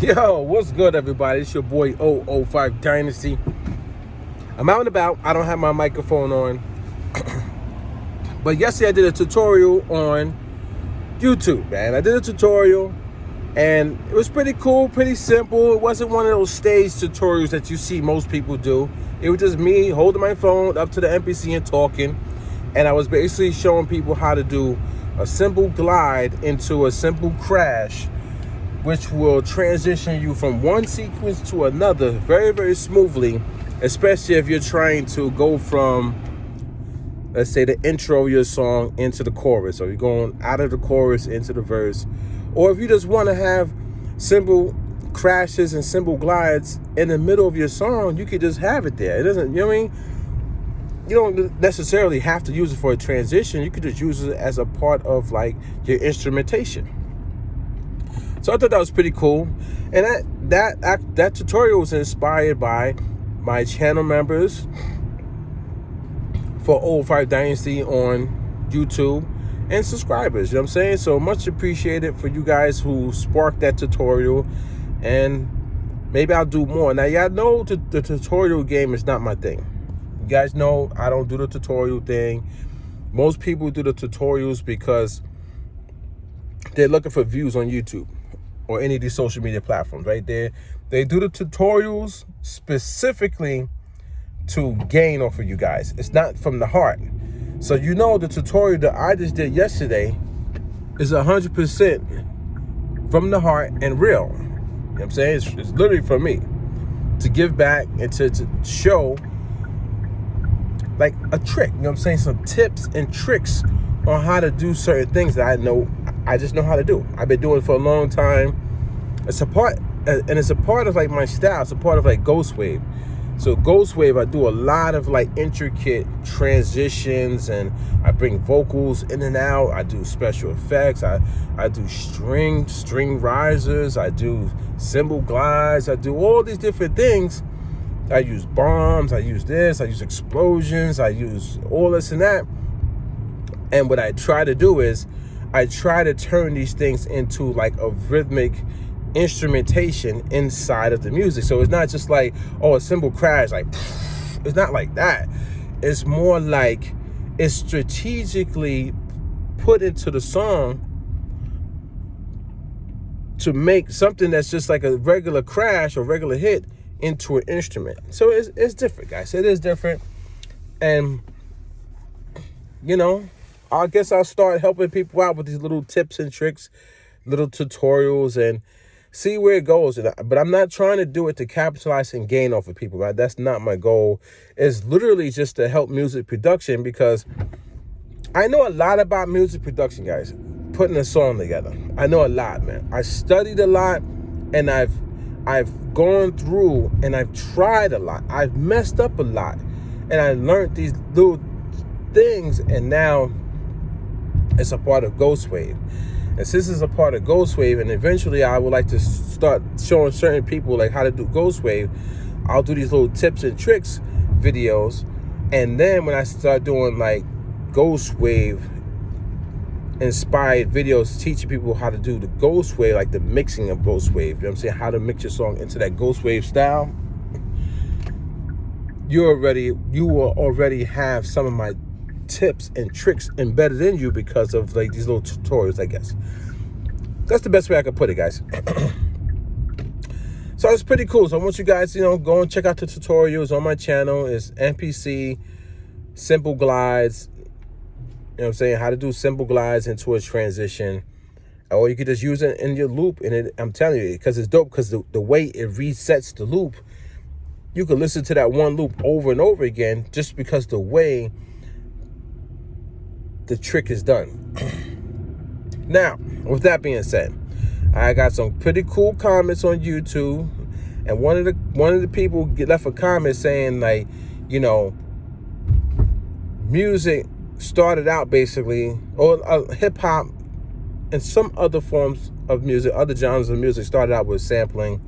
Yo, what's good, everybody? It's your boy 005 Dynasty. I'm out and about. I don't have my microphone on. But yesterday I did a tutorial on YouTube, man. I did a tutorial and it was pretty cool, pretty simple. It wasn't one of those stage tutorials that you see most people do. It was just me holding my phone up to the MPC and talking. And I was basically showing people how to do a simple glide into a simple crash, which will transition you from one sequence to another very, very smoothly, especially if you're trying to go from, let's say, the intro of your song into the chorus, or you're going out of the chorus into the verse, or if you just want to have simple crashes and simple glides in the middle of your song, you could just have it there. It doesn't, you know what I mean? You don't necessarily have to use it for a transition. You could just use it as a part of like your instrumentation. So I thought that was pretty cool. And that tutorial was inspired by my channel members for 05 Dynasty on YouTube and subscribers. You know what I'm saying? So much appreciated for you guys who sparked that tutorial. And maybe I'll do more. Now, y'all know the tutorial game is not my thing. You guys know I don't do the tutorial thing. Most people do the tutorials because they're looking for views on YouTube or any of these social media platforms, right there. They do the tutorials specifically to gain off of you guys. It's not from the heart. So you know the tutorial that I just did yesterday is 100% from the heart and real. You know what I'm saying? It's literally for me to give back and to show like a trick. You know what I'm saying? Some tips and tricks on how to do certain things that I just know how to do. I've been doing it for a long time. It's a part of like my style. It's a part of like Ghost Wav. So Ghost Wav, I do a lot of like intricate transitions, and I bring vocals in and out. I do special effects. I do string risers. I do cymbal glides. I do all these different things. I use bombs. I use this. I use explosions. I use all this and that. And what I try to do is I try to turn these things into like a rhythmic instrumentation inside of the music. So it's not just like, oh, a cymbal crash, like, it's not like that. It's more like it's strategically put into the song to make something that's just like a regular crash or regular hit into an instrument. So it's different, guys. It is different. And, you know, I guess I'll start helping people out with these little tips and tricks, little tutorials, and see where it goes. But I'm not trying to do it to capitalize and gain off of people, right? That's not my goal. It's literally just to help music production, because I know a lot about music production, guys. Putting a song together. I know a lot, man. I studied a lot, and I've gone through and I've tried a lot. I've messed up a lot, and I learned these little things, and now it's a part of Ghost Wav. And since it's a part of Ghost Wav, and eventually I would like to start showing certain people like how to do Ghost Wav, I'll do these little tips and tricks videos. And then when I start doing like Ghost Wav inspired videos teaching people how to do the Ghost Wav, like the mixing of Ghost Wav, you know what I'm saying, how to mix your song into that Ghost Wav style, you will already have some of my tips and tricks embedded in you because of like these little tutorials, I guess. That's the best way I could put it, guys. So it's pretty cool. So I want you guys, go and check out the tutorials on my channel. It's MPC simple glides. You know what I'm saying? How to do simple glides into a transition. Or you could just use it in your loop. And I'm telling you, because it's dope, because the way it resets the loop, you can listen to that one loop over and over again just because the way the trick is done. Now, with that being said, I got some pretty cool comments on YouTube, and one of the people left a comment saying like, music started out basically, or hip hop and some other forms of music, other genres of music started out with sampling,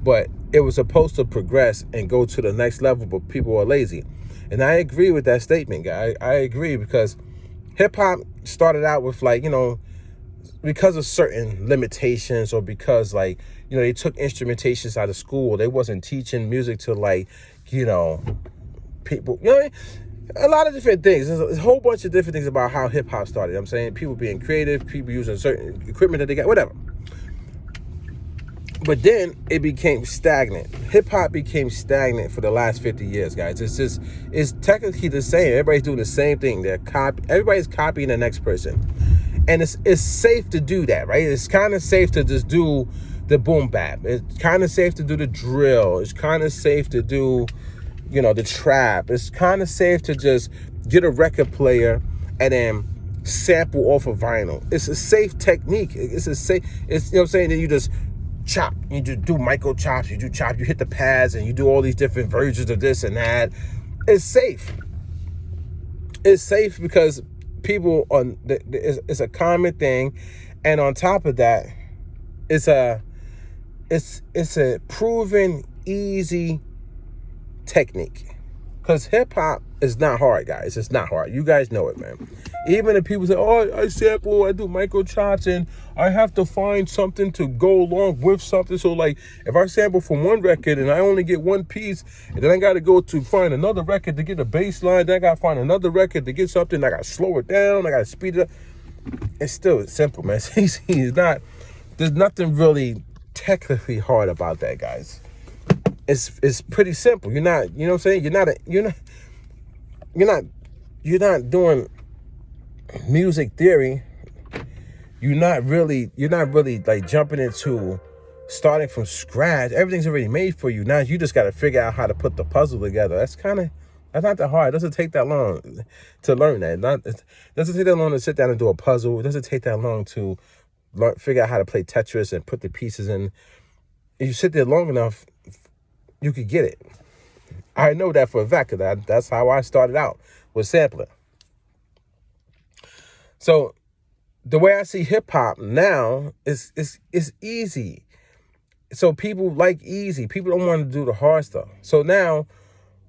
but it was supposed to progress and go to the next level, but people are lazy. And I agree with that statement, guy. I agree, because hip hop started out with like, because of certain limitations, or because, like, you know, they took instrumentations out of school. They wasn't teaching music to, like, you know, people, you know, a lot of different things. There's a whole bunch of different things about how hip hop started. You know what I'm saying, people being creative, people using certain equipment that they got, whatever. But then it became stagnant. Hip hop became stagnant for the last 50 years, guys. It's technically the same. Everybody's doing the same thing. Everybody's copying the next person. And it's safe to do that, right? It's kind of safe to just do the boom bap. It's kind of safe to do the drill. It's kind of safe to do, you know, the trap. It's kind of safe to just get a record player and then sample off of vinyl. It's a safe technique. It's, you know what I'm saying? Then you just chop. You just do micro chops. You do chop. You hit the pads and you do all these different versions of this and that. It's safe. It's safe because people it's a common thing, and on top of that, it's a proven easy technique. Because hip-hop is not hard, guys. It's not hard. You guys know it, man. Even if people say, oh, I sample, I do micro chops, and I have to find something to go along with something. So, like, if I sample from one record and I only get one piece, and then I got to go to find another record to get a bass line, then I got to find another record to get something, I got to slow it down, I got to speed it up. It's still simple, man. It's easy. There's nothing really technically hard about that, guys. It's pretty simple. You're not, you know what I'm saying? You're not doing music theory. You're not really like jumping into starting from scratch. Everything's already made for you. Now you just got to figure out how to put the puzzle together. That's not that hard. It doesn't take that long to learn that. It doesn't take that long to sit down and do a puzzle. It doesn't take that long to figure out how to play Tetris and put the pieces in. If you sit there long enough, you could get it. I know that for a fact, because that's how I started out, with sampling. So the way I see hip hop now is easy. So people like easy. People don't want to do the hard stuff. So now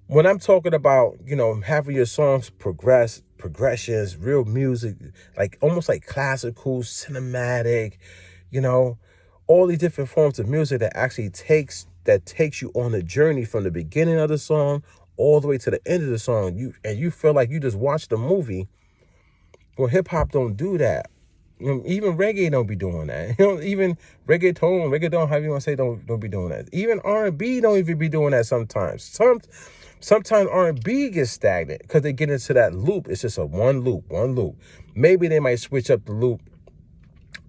when I'm talking about, you know, having your songs progressions, real music, like almost like classical, cinematic, you know, all these different forms of music that actually takes you on a journey from the beginning of the song all the way to the end of the song. You feel like you just watched a movie. Well, hip hop don't do that. You know, even reggae don't be doing that. You know, even reggaeton, however you want to say, don't be doing that. Even R&B don't even be doing that sometimes. Sometimes R&B gets stagnant because they get into that loop. It's just a one loop. Maybe they might switch up the loop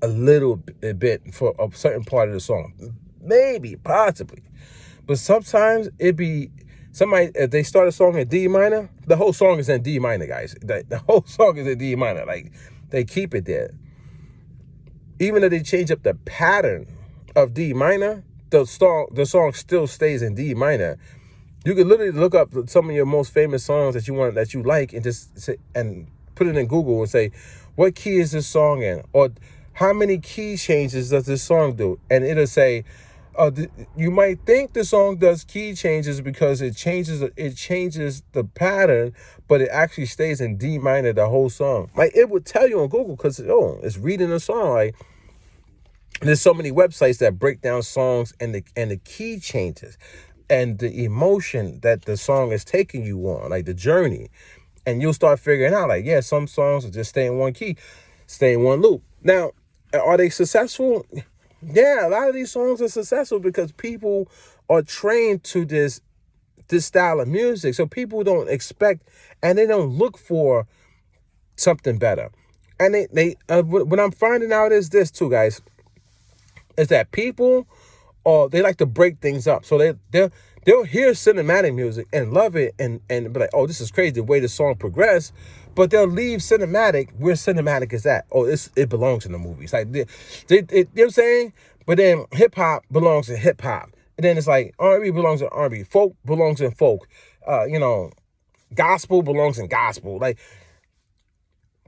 a little bit for a certain part of the song. Maybe, possibly. But sometimes it be somebody, if they start a song in D minor, the whole song is in D minor, guys. The whole song is in D minor. Like, they keep it there. Even if they change up the pattern of D minor, the song still stays in D minor. You could literally look up some of your most famous songs that you like, and just say, and put it in Google and say, what key is this song in? Or how many key changes does this song do? And it'll say, you might think the song does key changes because it changes the pattern, but it actually stays in D minor the whole song. Like, it would tell you on Google because it's reading the song. Like, there's so many websites that break down songs and the key changes and the emotion that the song is taking you on, like the journey. And you'll start figuring out, like, yeah, some songs will just stay in one key, stay in one loop. Now, are they successful? Yeah, a lot of these songs are successful because people are trained to this style of music. So people don't expect, and they don't look for something better. And what I'm finding out is this too, guys, is that people, they like to break things up. So they'll hear cinematic music and love it and be like, oh, this is crazy the way the song progressed. But they'll leave cinematic where cinematic is at. Oh, it belongs in the movies. Like, you know what I'm saying? But then hip hop belongs in hip hop. And then it's like R&B belongs in R&B. Folk belongs in folk. Gospel belongs in gospel. Like,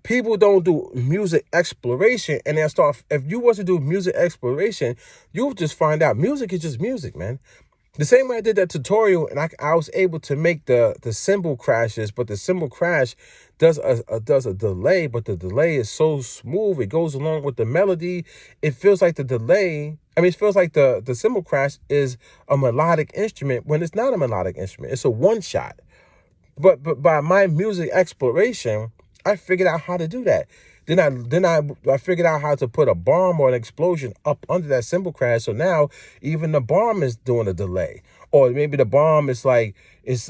people don't do music exploration. And if you was to do music exploration, you'll just find out music is just music, man. The same way I did that tutorial, and I was able to make the cymbal crashes, but the cymbal crash does a delay, but the delay is so smooth. It goes along with the melody. It feels like the delay. I mean, it feels like the cymbal crash is a melodic instrument when it's not a melodic instrument. It's a one shot. But by my music exploration, I figured out how to do that. Then I figured out how to put a bomb or an explosion up under that cymbal crash. So now even the bomb is doing a delay, or maybe the bomb is like it's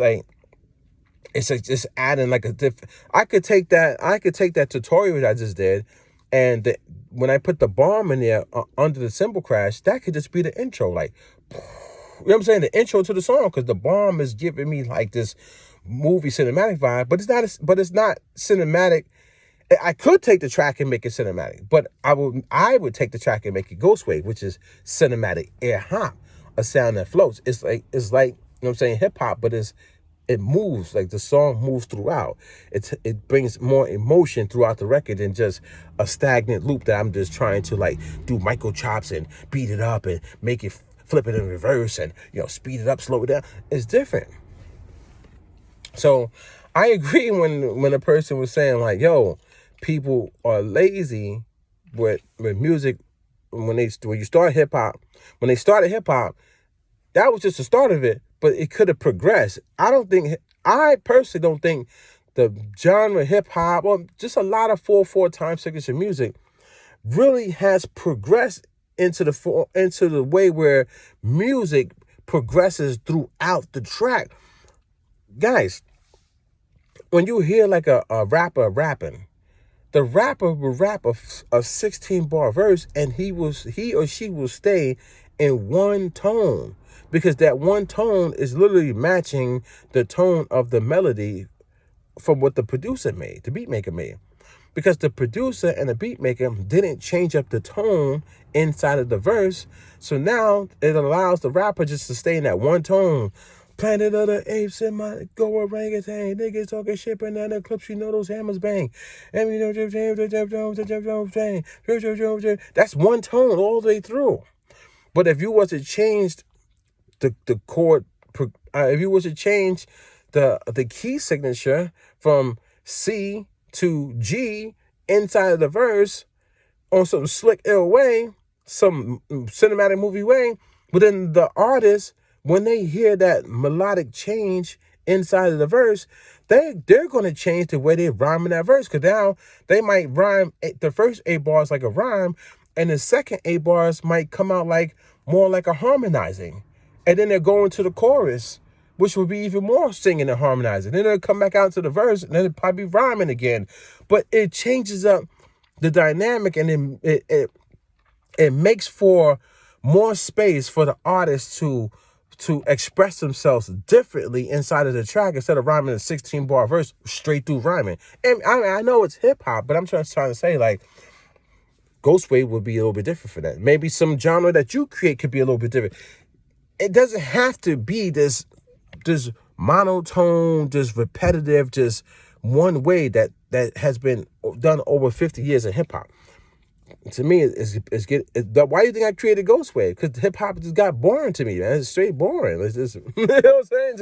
just adding like a different. I could take that tutorial that I just did, and when I put the bomb in there under the cymbal crash, that could just be the intro, like. You know what I'm saying? The intro to the song, because the bomb is giving me like this movie cinematic vibe, but it's not cinematic. I could take the track and make it cinematic, but I would take the track and make it Ghost Wave, which is cinematic air hop, a sound that floats. It's like you know what I'm saying, hip hop, but it moves, like the song moves throughout. It brings more emotion throughout the record than just a stagnant loop that I'm just trying to like do micro chops and beat it up and make it flip it in reverse and, you know, speed it up, slow it down. It's different. So I agree when a person was saying like, yo, people are lazy with music when you start hip hop. When they started hip hop, that was just the start of it, but it could have progressed. I personally don't think the genre hip hop, or just a lot of 4/4 time signature music, really has progressed into the way where music progresses throughout the track. Guys, when you hear like a rapper rapping, the rapper will rap a 16-bar verse, and he or she will stay in one tone, because that one tone is literally matching the tone of the melody from what the producer made, the beat maker made. Because the producer and the beat maker didn't change up the tone inside of the verse. So now it allows the rapper just to stay in that one tone. Planet of the apes in my go orangutan. Niggas talking shit, and then the clips, you know those hammers bang. That's one tone all the way through. But if you was to change the chord, if you was to change the key signature from C to G inside of the verse on some slick ill way, some cinematic movie way, but then the artist, when they hear that melodic change inside of the verse, they're going to change the way they rhyme in that verse, because now they might rhyme the first 8 bars like a rhyme, and the second 8 bars might come out like more like a harmonizing, and then they're going to the chorus, which would be even more singing and harmonizing. Then they'll come back out to the verse, and then it'll probably be rhyming again. But it changes up the dynamic, and it makes for more space for the artist to express themselves differently inside of the track, instead of rhyming a 16-bar verse straight through rhyming. And I know it's hip hop, but I'm trying to say, like, Ghost Wave would be a little bit different for that. Maybe some genre that you create could be a little bit different. It doesn't have to be this monotone, just repetitive, just one way that has been done over 50 years in hip hop. To me, why do you think I created Ghost Wave? Because hip hop just got boring to me, man. It's straight boring. It's just, you know what I'm saying?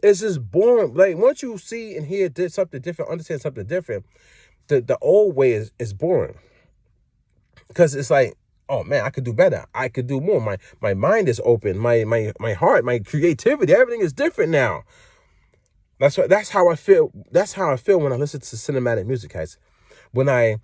It's just boring. Like, once you see and hear something different, understand something different, the old way is boring. Because it's like, oh man, I could do better. I could do more. My mind is open. My heart, my creativity, everything is different now. That's how I feel. That's how I feel when I listen to cinematic music, guys. When I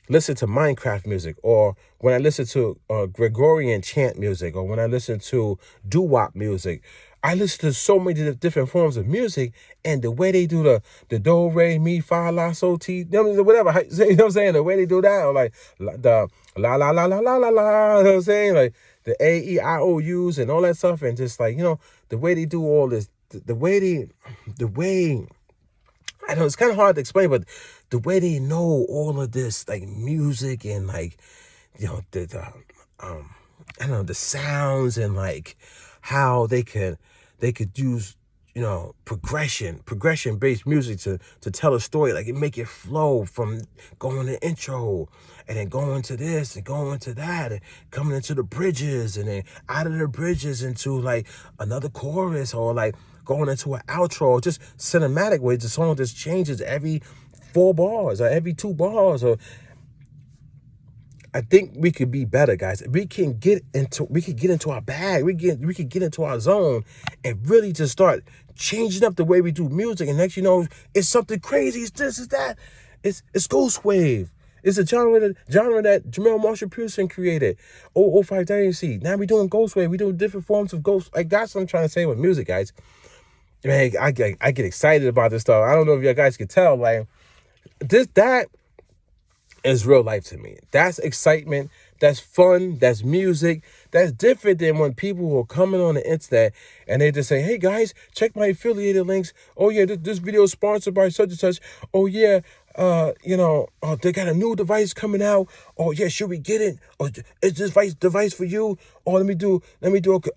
listen to Minecraft music, or when I listen to Gregorian chant music, or when I listen to doo-wop music. I listen to so many different forms of music, and the way they do the do, re, mi, fa, la, so, ti, whatever, you know what I'm saying? The way they do that, or like the la, la, la, la, la, la, la, you know what I'm saying? Like the A, E, I, O, U's and all that stuff, and just like, you know, the way they do all this, the way, I know it's kind of hard to explain, but the way they know all of this, like music and like, you know, I don't know, the sounds, and like how they could use progression based music to tell a story. Like, it make it flow from going to intro and then going to this and going to that and coming into the bridges and then out of the bridges into like another chorus, or like going into an outro, just cinematic ways. The song just changes every 4 bars or every 2 bars. Or I think we could be better, guys. We could get into our bag. We could get into our zone and really just start changing up the way we do music. And next, it's something crazy. It's this, it's that. It's Ghost Wave. It's a genre that Jamel Marshall Pearson created. 005 Dynasty. Now we're doing Ghost Wave. We're doing different forms of ghost. Like, that's what I'm trying to say with music, guys. Man, I get excited about this stuff. I don't know if you guys can tell. Like, that is real life to me. That's excitement. That's fun. That's music. That's different than when people are coming on the internet and they just say, hey guys, check my affiliated links. Oh yeah, this video is sponsored by such and such. Oh yeah, they got a new device coming out. Oh yeah, should we get it? Or is this device for you? Or let me do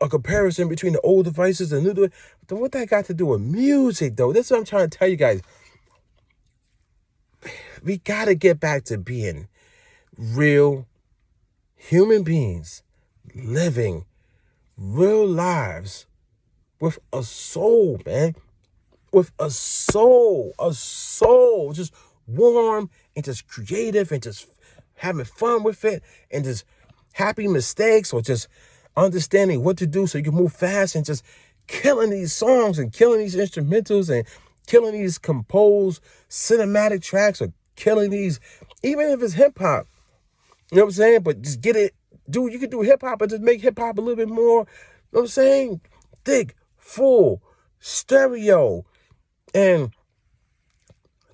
a comparison between the old devices and the new device. What that got to do with music though? That's what I'm trying to tell you guys. We got to get back to being real human beings, living real lives with a soul, man. With a soul, just warm and just creative and just having fun with it and just happy mistakes, or just understanding what to do so you can move fast and just killing these songs and killing these instrumentals and killing these composed cinematic tracks, or killing these, even if it's hip hop. You know what I'm saying? But just get it, dude. You can do hip hop, but just make hip hop a little bit more, you know what I'm saying? Thick, full, stereo, and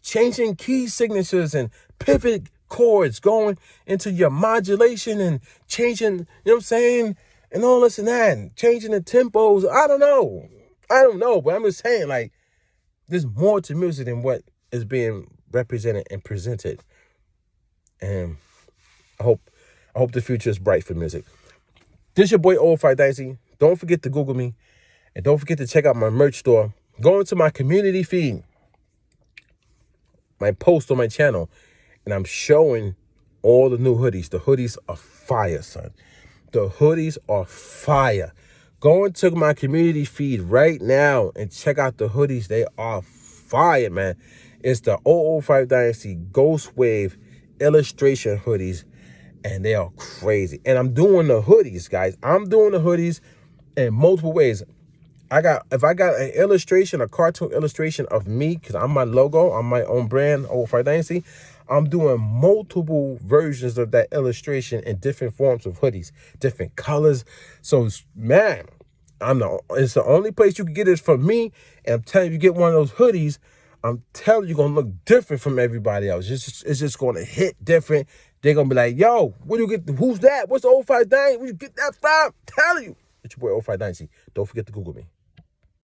changing key signatures and pivot chords, going into your modulation and changing, you know what I'm saying? And all this and that, and changing the tempos. I don't know, but I'm just saying, like, there's more to music than what is being represented and presented. And I hope the future is bright for music. This your boy 005 Dicey. Don't forget to Google me. And don't forget to check out my merch store. Go into my community feed, my post on my channel, and I'm showing all the new hoodies. The hoodies are fire, son. The hoodies are fire. Go into my community feed right now and check out the hoodies. They are fire, man. It's the 005 Dynasty Ghost Wave illustration hoodies, and they are crazy. And I'm doing the hoodies, guys. I'm doing the hoodies in multiple ways. If I got an illustration, a cartoon illustration of me, because I'm my logo, I'm my own brand, 005 Dynasty, I'm doing multiple versions of that illustration in different forms of hoodies, different colors. So, man, it's the only place you can get it from me. And I'm telling you, get one of those hoodies, I'm telling you, you're going to look different from everybody else. It's just going to hit different. They're going to be like, yo, where do you get, who's that? What's the 005 Dynasty? Where you get that from? I'm telling you. It's your boy 005 Dynasty. Don't forget to Google me.